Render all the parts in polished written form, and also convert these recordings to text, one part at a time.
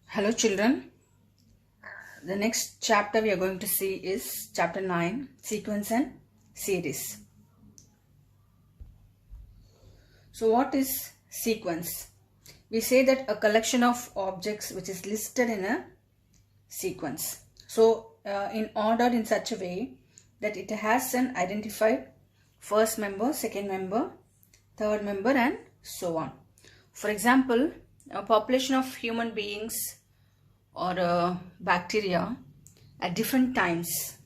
Hello children, the next chapter we are going to see is chapter 9, sequence and series. So what is sequence? We say that a collection of objects which is listed in a sequence. So in order in such a way that it has an identified first member, second member, third member and so on. For example, a population of human beings or bacteria at different times,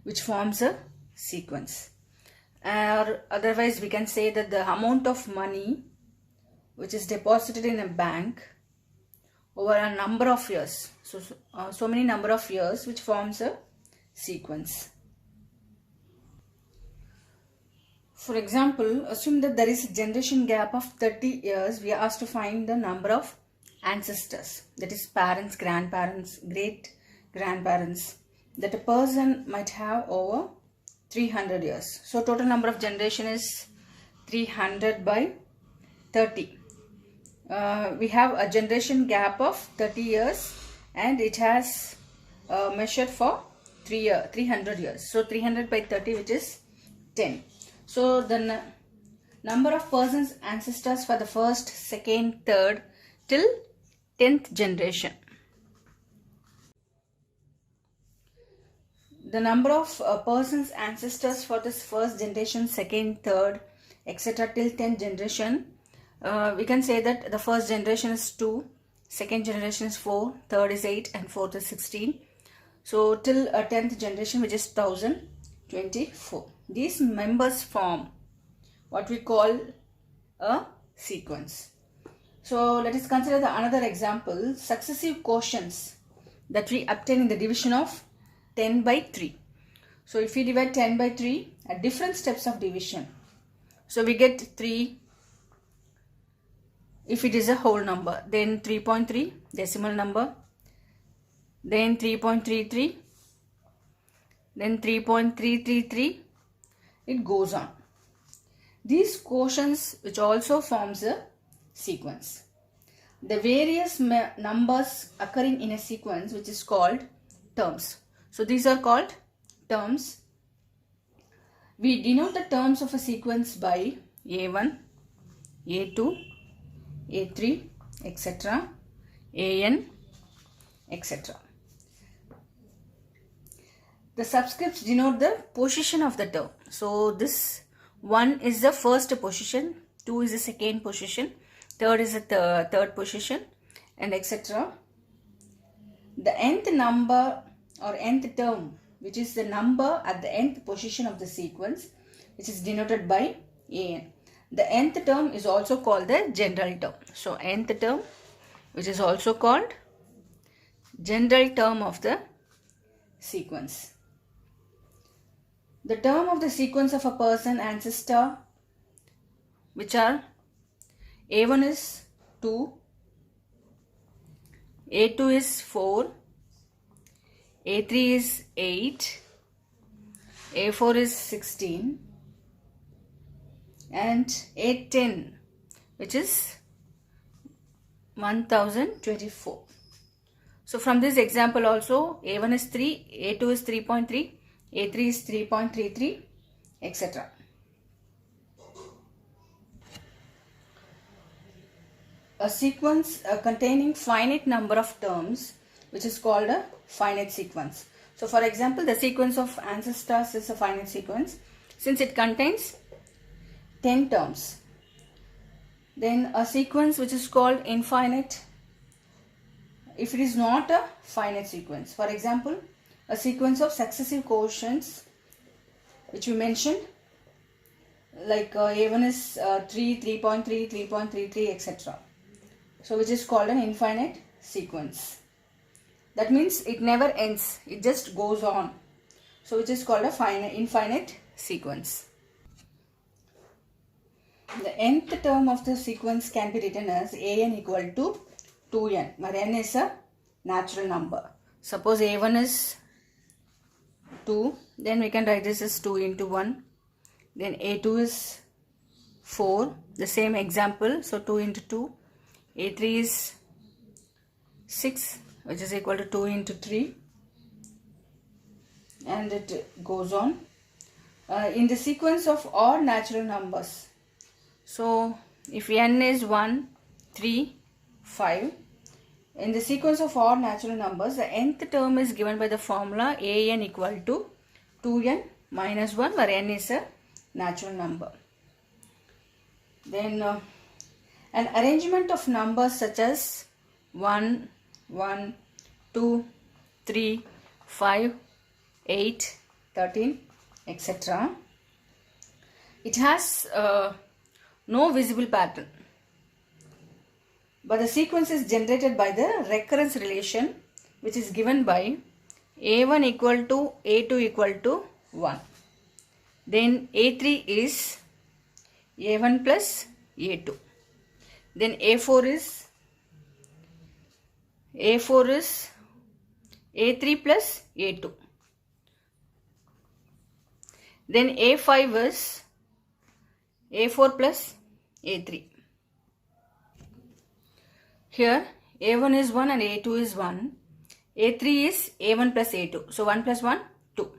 which forms a sequence. Or otherwise we can say that the amount of money which is deposited in a bank over a number of years, so many number of years, which forms a sequence. For example, assume that there is a generation gap of 30 years. We are asked to find the number of ancestors, that is parents, grandparents, great grandparents, that a person might have over 300 years. So total number of generation is 300 by 30. We have a generation gap of 30 years and it has measured for 300 years. So 300 by 30, which is 10. So the number of persons ancestors for the first, second, third till 10th generation. The number of persons ancestors for this first generation, second, third, etc. till 10th generation, we can say that the first generation is 2, second generation is 4, third is 8 and fourth is 16. So till 10th generation, which is 1024. These members form what we call a sequence. So let us consider another example, successive quotients that we obtain in the division of 10 by 3. So if we divide 10 by 3 at different steps of division, so we get 3 if it is a whole number, then 3.3 decimal number, then 3.33, then 3.333, it goes on. These quotients which also forms a sequence. The various numbers occurring in a sequence, which is called terms. So these are called terms. We denote the terms of a sequence by A1, A2, A3, etc., AN, etc. The subscripts denote the position of the term. So this 1 is the first position, 2 is the second position, third is the third position, and etc. The nth number or nth term, which is the number at the nth position of the sequence, which is denoted by AN. The nth term is also called the general term. So nth term, which is also called general term of the sequence. The term of the sequence of a person ancestor, which are A1 is 2, A2 is 4, A3 is 8, A4 is 16, and A10, which is 1024. So from this example also, A1 is 3, A2 is 3.3, A3 is 3.33, etc. A sequence containing finite number of terms, which is called a finite sequence. So for example, the sequence of ancestors is a finite sequence since it contains 10 terms. Then a sequence which is called infinite if it is not a finite sequence. For example, a sequence of successive quotients which we mentioned, like A1 is 3, 3.3, 3.33, etc. So which is called an infinite sequence. That means it never ends, it just goes on. So which is called a infinite sequence. The nth term of the sequence can be written as an equal to 2n, where n is a natural number. Suppose A1 is 2, then we can write this as 2 into 1. Then A2 is 4, the same example, so 2 into 2. A3 is 6, which is equal to 2 into 3, and it goes on. In the sequence of odd natural numbers, so if n is 1, 3, 5, in the sequence of odd natural numbers, the nth term is given by the formula an equal to 2n minus 1, where n is a natural number. Then an arrangement of numbers such as 1, 1, 2, 3, 5, 8, 13, etc. It has no visible pattern, but the sequence is generated by the recurrence relation, which is given by a1 equal to a2 equal to 1. Then a3 is a1 plus a2. Then a4 is a3 plus a2. Then a5 is a4 plus a3. Here a1 is 1 and a2 is 1. a3 is a1 plus a2. So 1 plus 1, 2.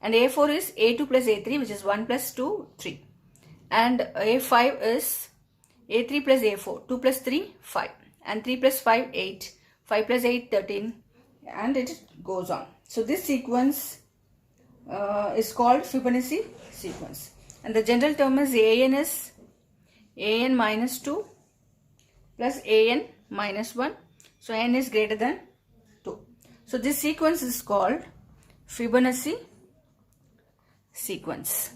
And a4 is a2 plus a3, which is 1 plus 2, 3. And a5 is a3 plus a4. 2 plus 3, 5. And 3 plus 5, 8. 5 plus 8, 13. And it goes on. So this sequence is called Fibonacci sequence. And the general term is an minus 2 plus an minus 1. So n is greater than 2. So this sequence is called Fibonacci sequence.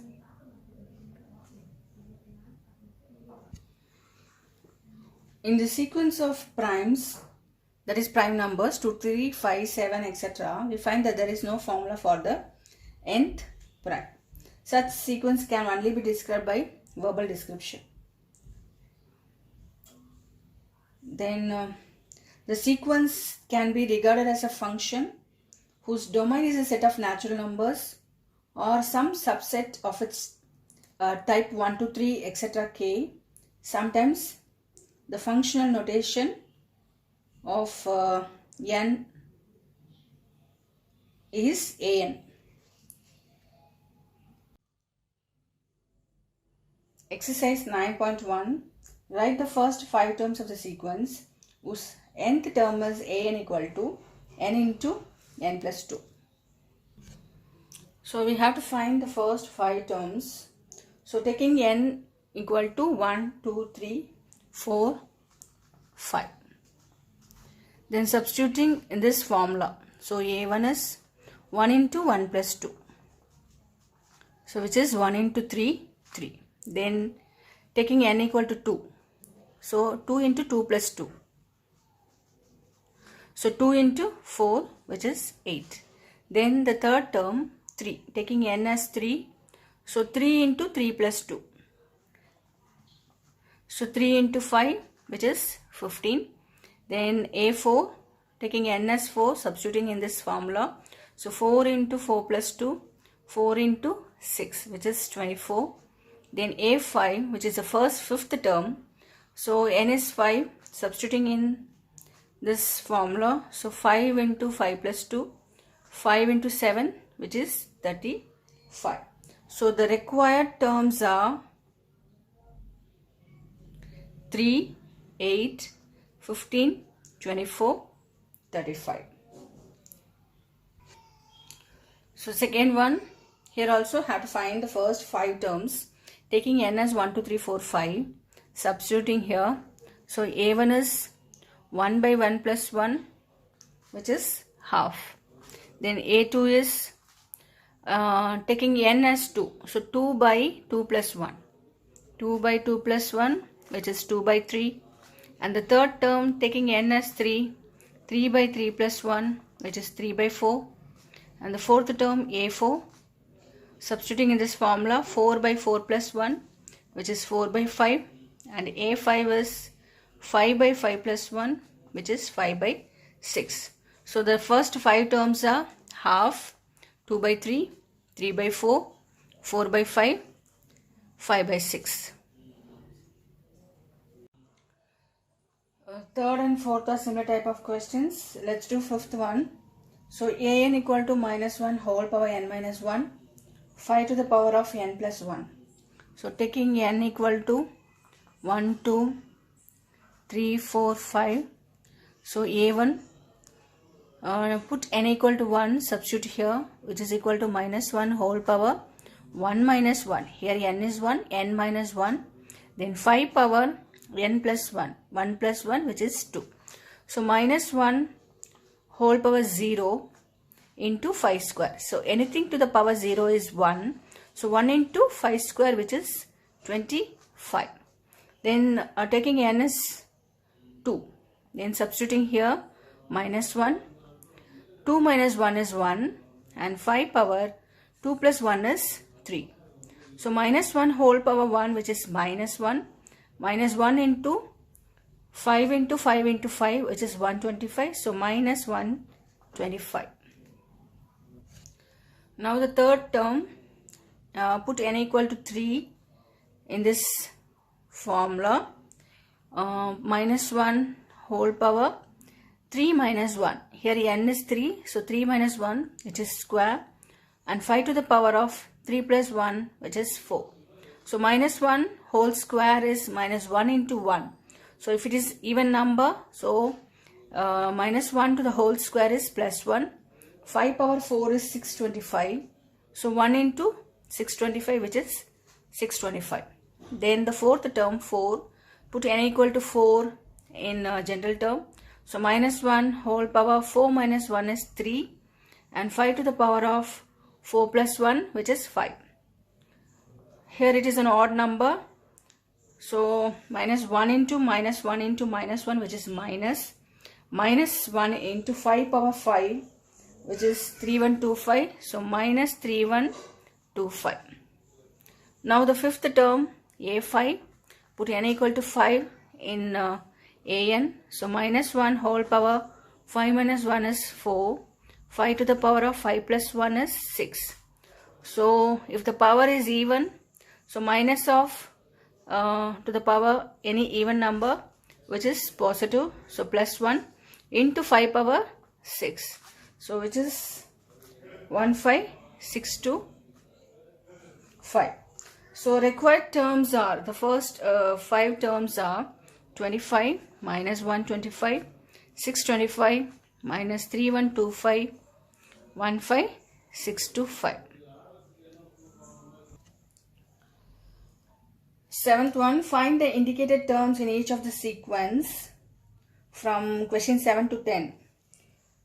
In the sequence of primes, that is prime numbers 2, 3, 5, 7, etc., we find that there is no formula for the nth prime. Such sequence can only be described by verbal description. Then the sequence can be regarded as a function whose domain is a set of natural numbers or some subset of its type 1, 2, 3, etc. k. Sometimes the functional notation of n is an. Exercise 9.1. Write the first 5 terms of the sequence whose nth term is an equal to n into n plus 2. So we have to find the first 5 terms. So taking n equal to 1, 2, 3, 4, 5. Then substituting in this formula. So a1 is 1 into 1 plus 2. So which is 1 into 3, 3. Then taking n equal to 2. So 2 into 2 plus 2. So 2 into 4, which is 8. Then the third term 3. Taking n as 3. So 3 into 3 plus 2. So 3 into 5, which is 15. Then a4, taking n as 4, substituting in this formula. So 4 into 4 plus 2, 4 into 6, which is 24. Then a5, which is the first 5th term. So n is 5, substituting in this formula. So 5 into 5 plus 2, 5 into 7, which is 35. So the required terms are 3, 8, 15, 24, 35. So second one, here also have to find the first 5 terms. Taking n as 1, 2, 3, 4, 5. Substituting here. So a1 is 1 by 1 plus 1, which is half. Then a2 is taking n as 2. So 2 by 2 plus 1. 2 by 2 plus 1, which is 2 by 3. And the third term taking n as 3. 3 by 3 plus 1, which is 3 by 4. And the fourth term a4. Substituting in this formula, 4 by 4 plus 1, which is 4 by 5. And a5 is 5 by 5 plus 1, which is 5 by 6. So the first 5 terms are half, 2 by 3, 3 by 4, 4 by 5, 5 by 6. Third and fourth are similar type of questions. Let's do fifth one. So an equal to minus 1 whole power n minus 1, 5 to the power of n plus 1. So taking n equal to 1, 2, 3, 4, 5. So a1, put n equal to 1, substitute here, which is equal to minus 1 whole power 1 minus 1. Here n is 1, n minus 1. Then 5 power n plus 1, 1 plus 1, which is 2. So minus 1 whole power 0 into 5 square. So anything to the power 0 is 1. So 1 into 5 square, which is 25. Then taking n is 2. Then substituting here minus 1. 2 minus 1 is 1. And 5 power 2 plus 1 is 3. So minus 1 whole power 1, which is minus 1. Minus 1 into 5 into 5 into 5, which is 125. So minus 125. Now the third term, put n equal to 3 in this formula. Minus 1 whole power 3 minus 1. Here n is 3. So 3 minus 1, which is square. And 5 to the power of 3 plus 1, which is 4. So minus 1 whole square is minus 1 into 1. So if it is even number, so minus 1 to the whole square is plus 1. 5 power 4 is 625. So 1 into 625, which is 625. Then the fourth term, 4. Put n equal to 4 in general term. So minus 1 whole power 4 minus 1 is 3. And 5 to the power of 4 plus 1, which is 5. Here it is an odd number. So minus 1 into minus 1 into minus 1, which is minus. Minus 1 into 5 power 5, which is 3125. So minus 3125. Now the fifth term, a5. Put n equal to 5 in an. So minus 1 whole power 5 minus 1 is 4. 5 to the power of 5 plus 1 is 6. So if the power is even, so minus of to the power any even number which is positive, so plus 1 into 5 power 6, so which is 1565. So required terms are, the first 5 terms are 25 minus 125, 625 minus 3125, 15625. Seventh one, find the indicated terms in each of the sequence from question 7 to 10.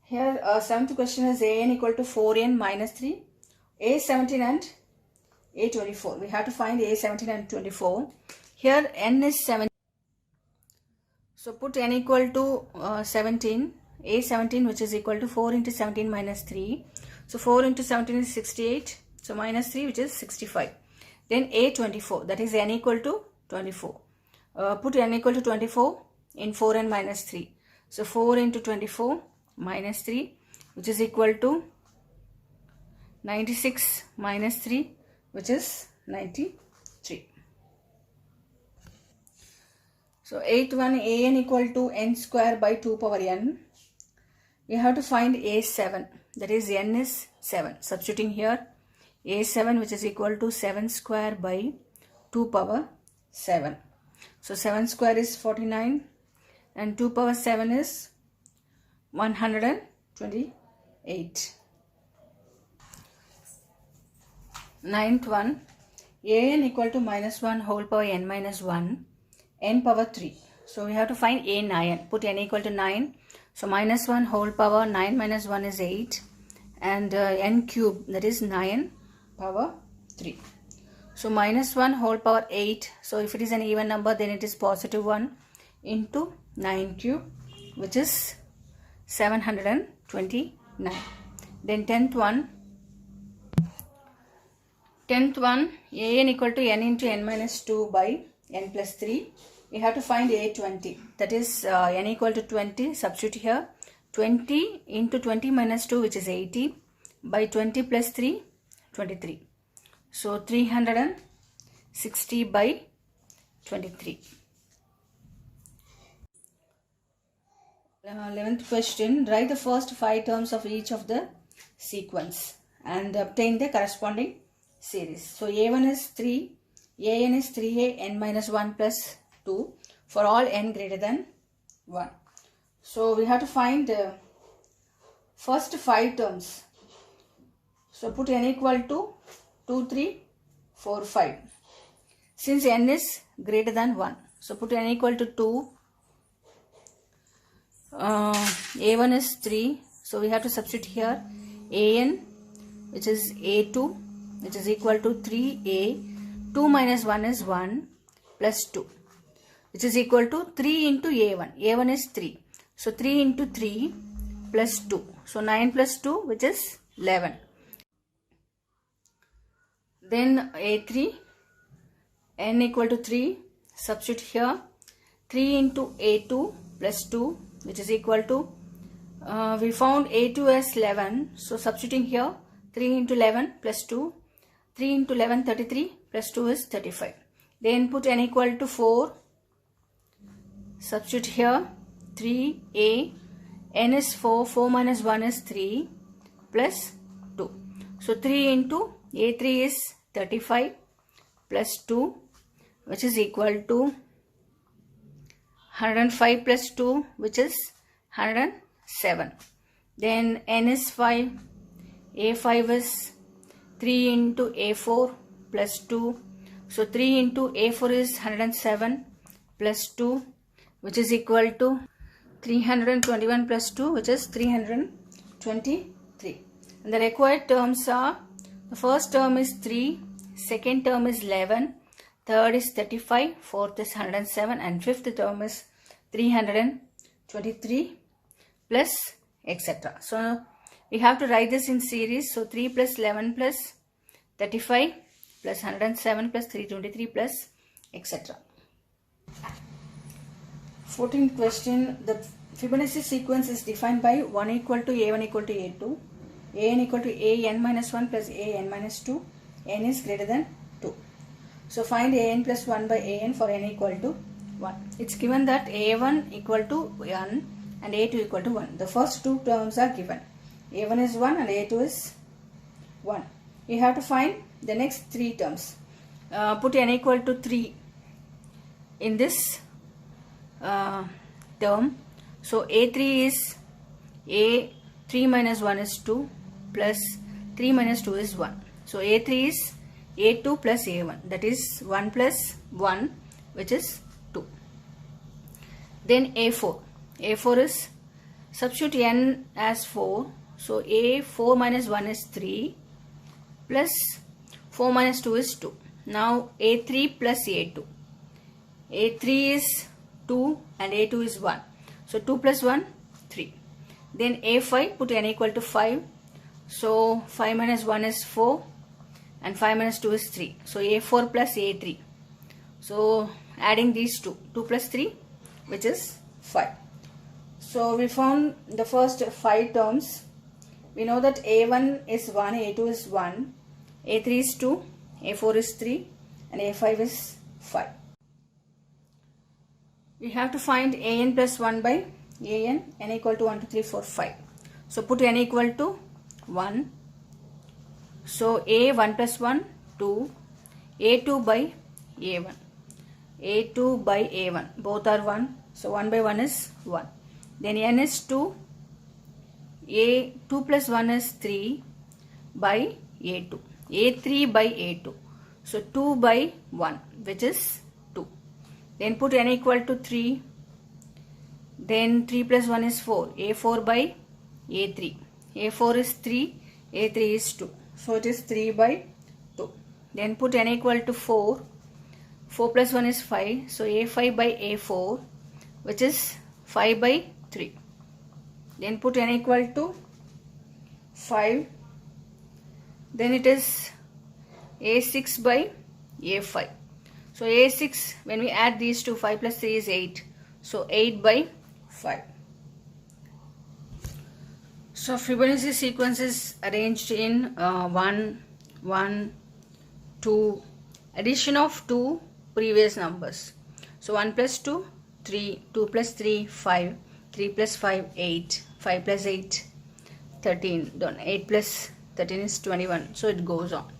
Here, seventh question is an equal to 4n minus 3, a17 and a24. We have to find a17 and 24. Here, n is 7. So, put n equal to 17, a17, which is equal to 4 into 17 minus 3. So, 4 into 17 is 68. So, minus 3, which is 65. Then a24, that is n equal to 24. Put n equal to 24 in 4n minus 3. So 4 into 24 minus 3, which is equal to 96 minus 3, which is 93. So 8th one, an equal to n square by 2 power n. We have to find a7, that is n is 7. Substituting here a7, which is equal to 7 square by 2 power 7. So 7 square is 49 and 2 power 7 is 128. 9th one, an equal to minus 1 whole power n minus 1, n power 3. So we have to find a9. Put n equal to 9. So minus 1 whole power 9 minus 1 is 8. And n cube, that is 9 power 3. So minus 1 whole power 8. So if it is an even number, then it is positive 1 into 9 cube, which is 729. Then 10th one, an equal to n into n minus 2 by n plus 3. We have to find a20. That is n equal to 20. Substitute here. 20 into 20 minus 2, which is 80, by 20 plus 3, 23. So 360 by 23. 11th question, write the first 5 terms of each of the sequence and obtain the corresponding series. So A1 is 3, An is 3a n minus 1 plus 2 for all n greater than 1. So we have to find the first 5 terms. So put n equal to 2, 3, 4, 5. Since n is greater than 1, so put n equal to 2. A1 is 3, so we have to substitute here An, which is A2, which is equal to 3a, 2 minus 1 is 1 plus 2, which is equal to 3 into A1. A1 is 3, so 3 into 3 plus 2, so 9 plus 2, which is 11. Then A3, n equal to 3, substitute here 3 into A2 plus 2, which is equal to, we found A2 as 11, so substituting here 3 into 11 plus 2, 3 into 11 33 plus 2 is 35. Then put n equal to 4, substitute here 3a, n is 4, 4 minus 1 is 3 plus 2. So 3 into A3 is 35 plus 2, which is equal to 105 plus 2, which is 107. Then n is 5, A5 is 3 into A4 plus 2. So 3 into A4 is 107 plus 2, which is equal to 321 plus 2, which is 323. And the required terms are, the first term is 3, second term is 11, third is 35, fourth is 107, and fifth term is 323 plus etc. So we have to write this in series. So 3 plus 11 plus 35 plus 107 plus 323 plus etc. 14th question, the Fibonacci sequence is defined by 1 equal to a1 equal to a2, an equal to a n minus 1 plus a n minus 2, n is greater than 2. So find an plus 1 by an for n equal to 1. It's given that a1 equal to 1 and a2 equal to 1. The first two terms are given. a1 is 1 and a2 is 1. We have to find the next three terms. Put n equal to 3 in this term. So a3 is a 3 minus 1 is 2 plus 3 minus 2 is 1. So a3 is a2 plus a1, that is 1 plus 1, which is 2. Then a4. a4 is, substitute n as 4. So a4 minus 1 is 3 plus 4 minus 2 is 2. Now a3 plus a2. a3 is 2 and a2 is 1. So 2 plus 1, 3. Then a5, put n equal to 5. So 5 minus 1 is 4 and 5 minus 2 is 3. So a4 plus a3. So adding these two, 2 plus 3, which is 5. So we found the first 5 terms. We know that a1 is 1, a2 is 1, a3 is 2, a4 is 3 and a5 is 5. We have to find an plus 1 by an, n equal to 1, 2, 3, 4, 5. So put n equal to 1. So a 1 plus 1, 2, a2 by a1, a2 by a1, both are 1. So 1 by 1 is 1. Then n is 2, a2 plus 1 is 3 by a2, a3 by a2. So 2 by 1, which is 2. Then put n equal to 3. Then 3 plus 1 is 4, a4 by a3. a4 is 3, a3 is 2. So it is 3 by 2. Then put n equal to 4. 4 plus 1 is 5. So a5 by a4, which is 5 by 3. Then put n equal to 5. Then it is a6 by a5. So a6, when we add these two, 5 plus 3 is 8. So 8 by 5. So Fibonacci sequence is arranged in 1, 1, 2, addition of 2 previous numbers. So 1 plus 2, 3, 2 plus 3, 5, 3 plus 5, 8. 5 plus 8, 13. Then 8 plus 13 is 21. So it goes on.